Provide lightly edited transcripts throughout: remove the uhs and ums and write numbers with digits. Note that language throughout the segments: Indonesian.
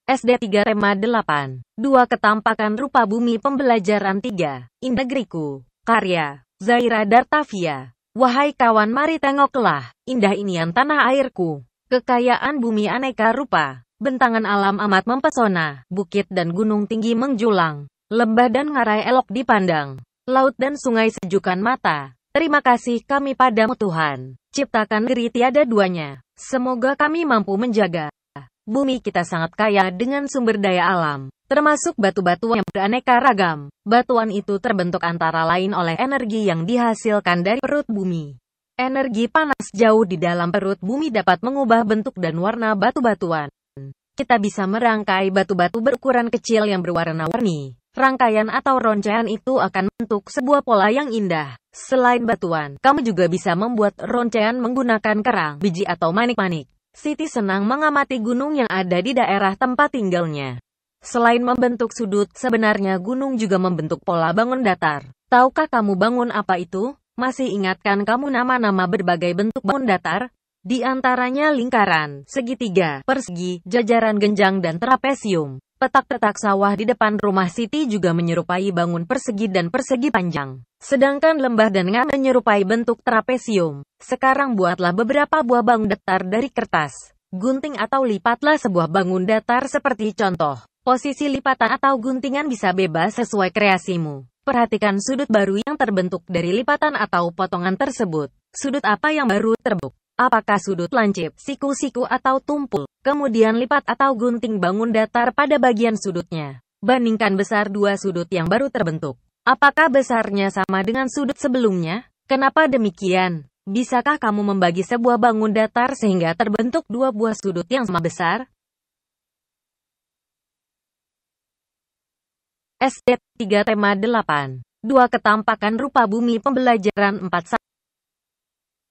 SD 3 Tema 8. 2 Ketampakan Rupa Bumi Pembelajaran 3. Negeriku. Karya Zaira Dartavia. Wahai kawan, mari tengoklah, indah inian tanah airku. Kekayaan bumi aneka rupa. Bentangan alam amat mempesona. Bukit dan gunung tinggi menjulang. Lembah dan ngarai elok dipandang. Laut dan sungai sejukan mata. Terima kasih kami padamu Tuhan. Ciptakan negeri tiada duanya. Semoga kami mampu menjaga. Bumi kita sangat kaya dengan sumber daya alam, termasuk batu-batuan yang beraneka ragam. Batuan itu terbentuk antara lain oleh energi yang dihasilkan dari perut bumi. Energi panas jauh di dalam perut bumi dapat mengubah bentuk dan warna batu-batuan. Kita bisa merangkai batu-batu berukuran kecil yang berwarna-warni. Rangkaian atau roncean itu akan membentuk sebuah pola yang indah. Selain batuan, kamu juga bisa membuat roncean menggunakan kerang, biji atau manik-manik. Siti senang mengamati gunung yang ada di daerah tempat tinggalnya. Selain membentuk sudut, sebenarnya gunung juga membentuk pola bangun datar. Tahukah kamu bangun apa itu? Masih ingatkan kamu nama-nama berbagai bentuk bangun datar? Di antaranya lingkaran, segitiga, persegi, jajaran genjang dan trapesium. Petak-petak sawah di depan rumah Siti juga menyerupai bangun persegi dan persegi panjang. Sedangkan lembah dan ngarai menyerupai bentuk trapesium. Sekarang buatlah beberapa buah bangun datar dari kertas, gunting atau lipatlah sebuah bangun datar seperti contoh. Posisi lipatan atau guntingan bisa bebas sesuai kreasimu. Perhatikan sudut baru yang terbentuk dari lipatan atau potongan tersebut. Sudut apa yang baru terbentuk? Apakah sudut lancip, siku-siku atau tumpul? Kemudian lipat atau gunting bangun datar pada bagian sudutnya. Bandingkan besar dua sudut yang baru terbentuk. Apakah besarnya sama dengan sudut sebelumnya? Kenapa demikian? Bisakah kamu membagi sebuah bangun datar sehingga terbentuk dua buah sudut yang sama besar? SD 3 Tema 8. 2 Ketampakan Rupa Bumi Pembelajaran 4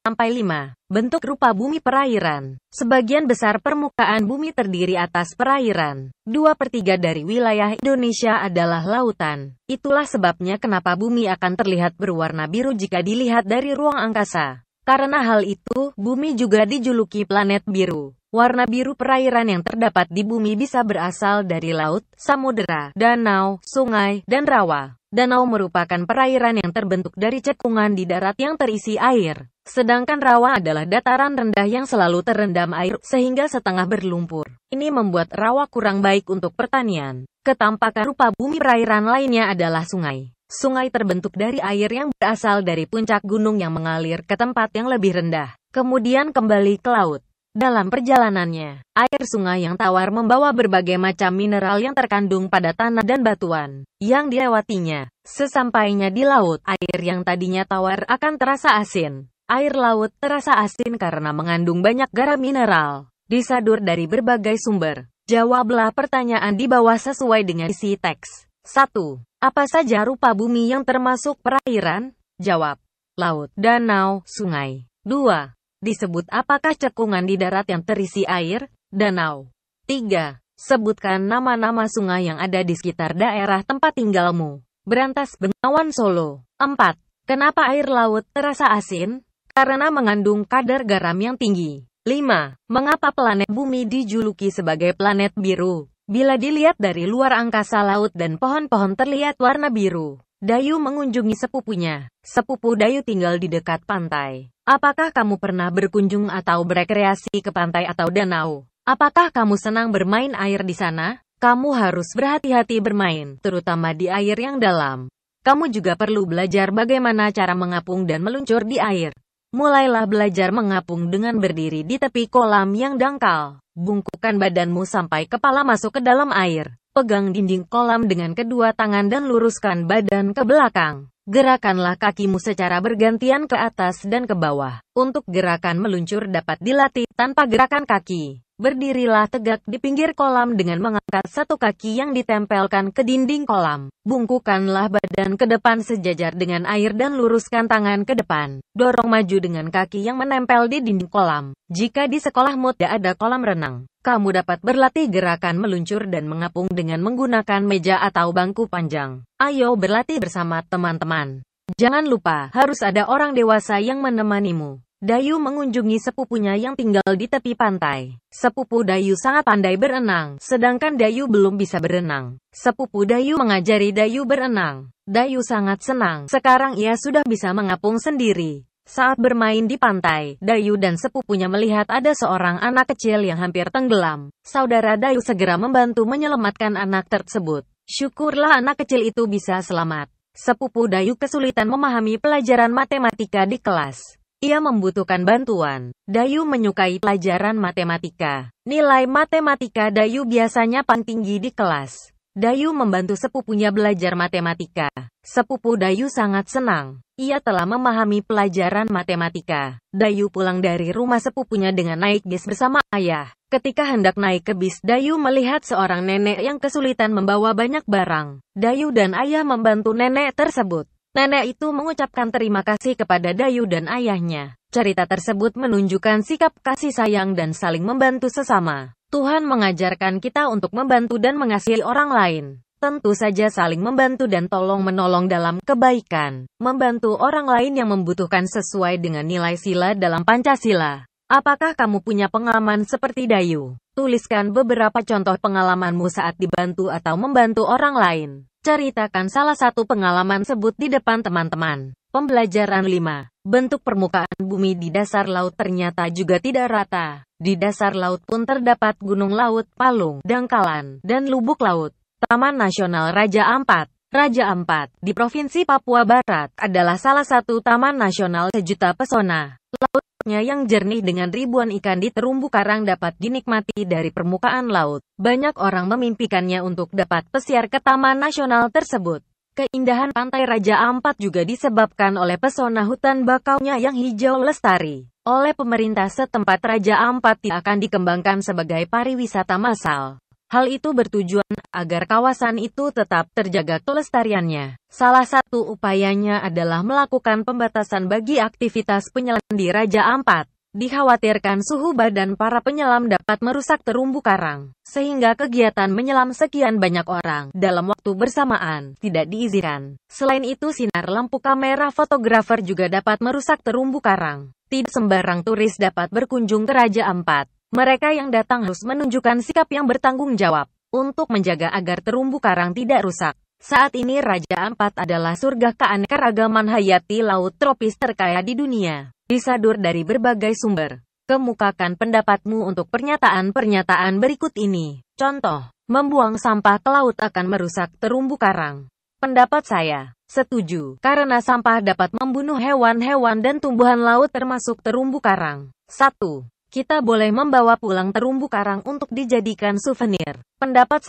sampai 5. Bentuk rupa bumi perairan. Sebagian besar permukaan bumi terdiri atas perairan. 2/3 dari wilayah Indonesia adalah lautan. Itulah sebabnya kenapa bumi akan terlihat berwarna biru jika dilihat dari ruang angkasa. Karena hal itu, bumi juga dijuluki planet biru. Warna biru perairan yang terdapat di bumi bisa berasal dari laut, samudera, danau, sungai, dan rawa. Danau merupakan perairan yang terbentuk dari cekungan di darat yang terisi air. Sedangkan rawa adalah dataran rendah yang selalu terendam air, sehingga setengah berlumpur. Ini membuat rawa kurang baik untuk pertanian. Ketampakan rupa bumi perairan lainnya adalah sungai. Sungai terbentuk dari air yang berasal dari puncak gunung yang mengalir ke tempat yang lebih rendah, kemudian kembali ke laut. Dalam perjalanannya, air sungai yang tawar membawa berbagai macam mineral yang terkandung pada tanah dan batuan yang dilewatinya. Sesampainya di laut, air yang tadinya tawar akan terasa asin. Air laut terasa asin karena mengandung banyak garam mineral. Disadur dari berbagai sumber. Jawablah pertanyaan di bawah sesuai dengan isi teks. 1. Apa saja rupa bumi yang termasuk perairan? Jawab. Laut, danau, sungai. 2. Disebut apakah cekungan di darat yang terisi air? Danau. 3. Sebutkan nama-nama sungai yang ada di sekitar daerah tempat tinggalmu. Berantas, Bengawan, Solo. 4. Kenapa air laut terasa asin? Karena mengandung kadar garam yang tinggi. 5. Mengapa planet bumi dijuluki sebagai planet biru? Bila dilihat dari luar angkasa, laut dan pohon-pohon terlihat warna biru. Dayu mengunjungi sepupunya. Sepupu Dayu tinggal di dekat pantai. Apakah kamu pernah berkunjung atau berekreasi ke pantai atau danau? Apakah kamu senang bermain air di sana? Kamu harus berhati-hati bermain, terutama di air yang dalam. Kamu juga perlu belajar bagaimana cara mengapung dan meluncur di air. Mulailah belajar mengapung dengan berdiri di tepi kolam yang dangkal. Bungkukkan badanmu sampai kepala masuk ke dalam air. Pegang dinding kolam dengan kedua tangan dan luruskan badan ke belakang. Gerakanlah kakimu secara bergantian ke atas dan ke bawah. Untuk gerakan meluncur dapat dilatih tanpa gerakan kaki. Berdirilah tegak di pinggir kolam dengan mengangkat satu kaki yang ditempelkan ke dinding kolam. Bungkukkanlah badan ke depan sejajar dengan air dan luruskan tangan ke depan. Dorong maju dengan kaki yang menempel di dinding kolam. Jika di sekolahmu tidak ada kolam renang, kamu dapat berlatih gerakan meluncur dan mengapung dengan menggunakan meja atau bangku panjang. Ayo berlatih bersama teman-teman. Jangan lupa, harus ada orang dewasa yang menemanimu. Dayu mengunjungi sepupunya yang tinggal di tepi pantai. Sepupu Dayu sangat pandai berenang, sedangkan Dayu belum bisa berenang. Sepupu Dayu mengajari Dayu berenang. Dayu sangat senang, sekarang ia sudah bisa mengapung sendiri. Saat bermain di pantai, Dayu dan sepupunya melihat ada seorang anak kecil yang hampir tenggelam. Saudara Dayu segera membantu menyelamatkan anak tersebut. Syukurlah anak kecil itu bisa selamat. Sepupu Dayu kesulitan memahami pelajaran matematika di kelas. Ia membutuhkan bantuan. Dayu menyukai pelajaran matematika. Nilai matematika Dayu biasanya paling tinggi di kelas. Dayu membantu sepupunya belajar matematika. Sepupu Dayu sangat senang. Ia telah memahami pelajaran matematika. Dayu pulang dari rumah sepupunya dengan naik bis bersama ayah. Ketika hendak naik ke bis, Dayu melihat seorang nenek yang kesulitan membawa banyak barang. Dayu dan ayah membantu nenek tersebut. Nenek itu mengucapkan terima kasih kepada Dayu dan ayahnya. Cerita tersebut menunjukkan sikap kasih sayang dan saling membantu sesama. Tuhan mengajarkan kita untuk membantu dan mengasihi orang lain. Tentu saja saling membantu dan tolong-menolong dalam kebaikan. Membantu orang lain yang membutuhkan sesuai dengan nilai sila dalam Pancasila. Apakah kamu punya pengalaman seperti Dayu? Tuliskan beberapa contoh pengalamanmu saat dibantu atau membantu orang lain. Ceritakan salah satu pengalaman sebut di depan teman-teman. Pembelajaran 5. Bentuk permukaan bumi di dasar laut ternyata juga tidak rata. Di dasar laut pun terdapat gunung laut, palung, dangkalan, dan lubuk laut. Taman Nasional Raja Ampat. Raja Ampat, di Provinsi Papua Barat, adalah salah satu taman nasional sejuta pesona. Lautnya yang jernih dengan ribuan ikan di terumbu karang dapat dinikmati dari permukaan laut. Banyak orang memimpikannya untuk dapat pesiar ke taman nasional tersebut. Keindahan pantai Raja Ampat juga disebabkan oleh pesona hutan bakaunya yang hijau lestari. Oleh pemerintah setempat, Raja Ampat akan dikembangkan sebagai pariwisata massal. Hal itu bertujuan agar kawasan itu tetap terjaga kelestariannya. Salah satu upayanya adalah melakukan pembatasan bagi aktivitas penyelam di Raja Ampat. Dikhawatirkan suhu badan para penyelam dapat merusak terumbu karang, sehingga kegiatan menyelam sekian banyak orang dalam waktu bersamaan tidak diizinkan. Selain itu, sinar lampu kamera fotografer juga dapat merusak terumbu karang. Tidak sembarang turis dapat berkunjung ke Raja Ampat. Mereka yang datang harus menunjukkan sikap yang bertanggung jawab untuk menjaga agar terumbu karang tidak rusak. Saat ini Raja Ampat adalah surga keanekaragaman hayati laut tropis terkaya di dunia. Disadur dari berbagai sumber. Kemukakan pendapatmu untuk pernyataan-pernyataan berikut ini. Contoh, membuang sampah ke laut akan merusak terumbu karang. Pendapat saya, setuju, karena sampah dapat membunuh hewan-hewan dan tumbuhan laut termasuk terumbu karang. 1. Kita boleh membawa pulang terumbu karang untuk dijadikan souvenir. Pendapat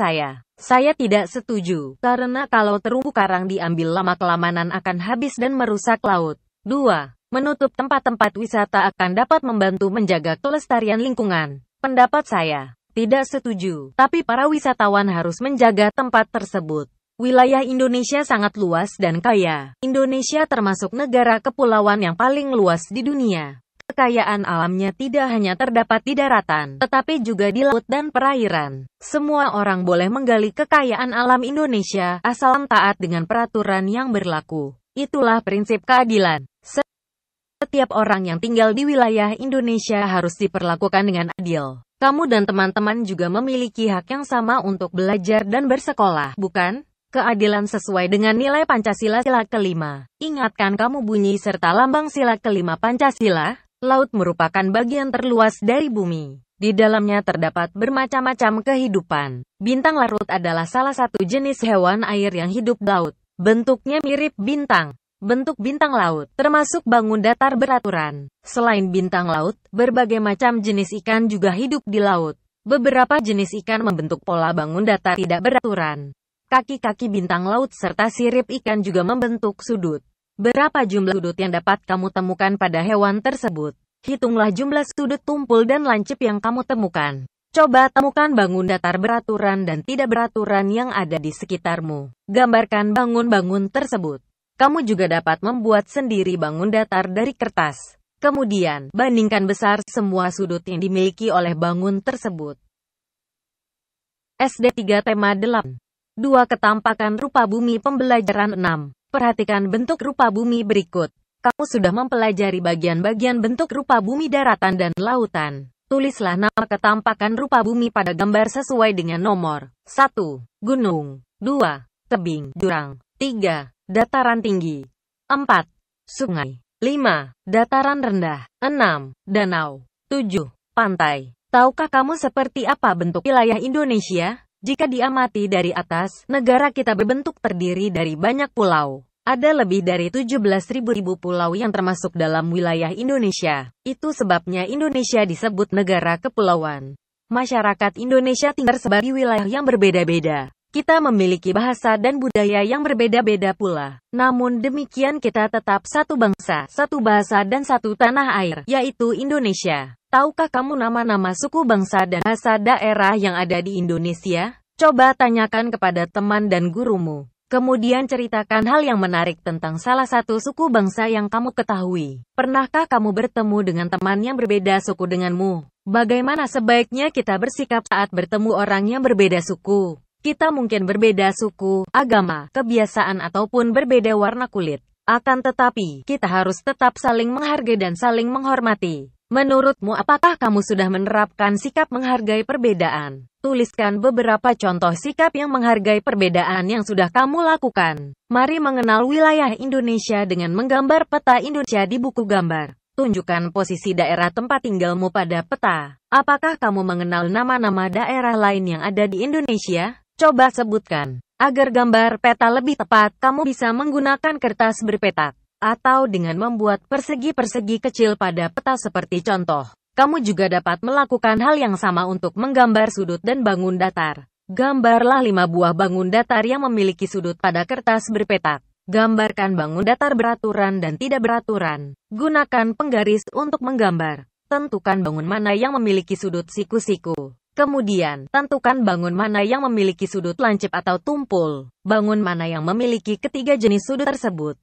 saya tidak setuju, karena kalau terumbu karang diambil lama-kelamaan akan habis dan merusak laut. 2. Menutup tempat-tempat wisata akan dapat membantu menjaga kelestarian lingkungan. Pendapat saya tidak setuju, tapi para wisatawan harus menjaga tempat tersebut. Wilayah Indonesia sangat luas dan kaya. Indonesia termasuk negara kepulauan yang paling luas di dunia. Kekayaan alamnya tidak hanya terdapat di daratan, tetapi juga di laut dan perairan. Semua orang boleh menggali kekayaan alam Indonesia, asal taat dengan peraturan yang berlaku. Itulah prinsip keadilan. Setiap orang yang tinggal di wilayah Indonesia harus diperlakukan dengan adil. Kamu dan teman-teman juga memiliki hak yang sama untuk belajar dan bersekolah, bukan? Keadilan sesuai dengan nilai Pancasila sila kelima. Ingatkan kamu bunyi serta lambang sila kelima Pancasila. Laut merupakan bagian terluas dari bumi. Di dalamnya terdapat bermacam-macam kehidupan. Bintang larut adalah salah satu jenis hewan air yang hidup di laut. Bentuknya mirip bintang. Bentuk bintang laut, termasuk bangun datar beraturan. Selain bintang laut, berbagai macam jenis ikan juga hidup di laut. Beberapa jenis ikan membentuk pola bangun datar tidak beraturan. Kaki-kaki bintang laut serta sirip ikan juga membentuk sudut. Berapa jumlah sudut yang dapat kamu temukan pada hewan tersebut? Hitunglah jumlah sudut tumpul dan lancip yang kamu temukan. Coba temukan bangun datar beraturan dan tidak beraturan yang ada di sekitarmu. Gambarkan bangun-bangun tersebut. Kamu juga dapat membuat sendiri bangun datar dari kertas. Kemudian, bandingkan besar semua sudut yang dimiliki oleh bangun tersebut. SD 3 Tema 8. 2 Ketampakan rupa bumi pembelajaran 6. Perhatikan bentuk rupa bumi berikut. kamu sudah mempelajari bagian-bagian bentuk rupa bumi daratan dan lautan. Tulislah nama ketampakan rupa bumi pada gambar sesuai dengan nomor. 1. Gunung. 2. Tebing, jurang. 3. Dataran tinggi. 4. Sungai. 5. Dataran rendah. 6. Danau. 7. Pantai. Tahukah kamu seperti apa bentuk wilayah Indonesia? Jika diamati dari atas, negara kita berbentuk terdiri dari banyak pulau. Ada lebih dari 17.000 pulau yang termasuk dalam wilayah Indonesia. Itu sebabnya Indonesia disebut negara kepulauan. Masyarakat Indonesia tinggal tersebar di wilayah yang berbeda-beda. Kita memiliki bahasa dan budaya yang berbeda-beda pula. Namun demikian kita tetap satu bangsa, satu bahasa dan satu tanah air, yaitu Indonesia. Tahukah kamu nama-nama suku bangsa dan bahasa daerah yang ada di Indonesia? Coba tanyakan kepada teman dan gurumu. Kemudian ceritakan hal yang menarik tentang salah satu suku bangsa yang kamu ketahui. Pernahkah kamu bertemu dengan teman yang berbeda suku denganmu? Bagaimana sebaiknya kita bersikap saat bertemu orang yang berbeda suku? Kita mungkin berbeda suku, agama, kebiasaan ataupun berbeda warna kulit. Akan tetapi, kita harus tetap saling menghargai dan saling menghormati. Menurutmu apakah kamu sudah menerapkan sikap menghargai perbedaan? Tuliskan beberapa contoh sikap yang menghargai perbedaan yang sudah kamu lakukan. Mari mengenal wilayah Indonesia dengan menggambar peta Indonesia di buku gambar. Tunjukkan posisi daerah tempat tinggalmu pada peta. Apakah kamu mengenal nama-nama daerah lain yang ada di Indonesia? Coba sebutkan. Agar gambar peta lebih tepat, kamu bisa menggunakan kertas berpetak. Atau dengan membuat persegi-persegi kecil pada peta seperti contoh. Kamu juga dapat melakukan hal yang sama untuk menggambar sudut dan bangun datar. Gambarlah 5 buah bangun datar yang memiliki sudut pada kertas berpetak. Gambarkan bangun datar beraturan dan tidak beraturan. Gunakan penggaris untuk menggambar. Tentukan bangun mana yang memiliki sudut siku-siku. Kemudian, tentukan bangun mana yang memiliki sudut lancip atau tumpul. Bangun mana yang memiliki ketiga jenis sudut tersebut.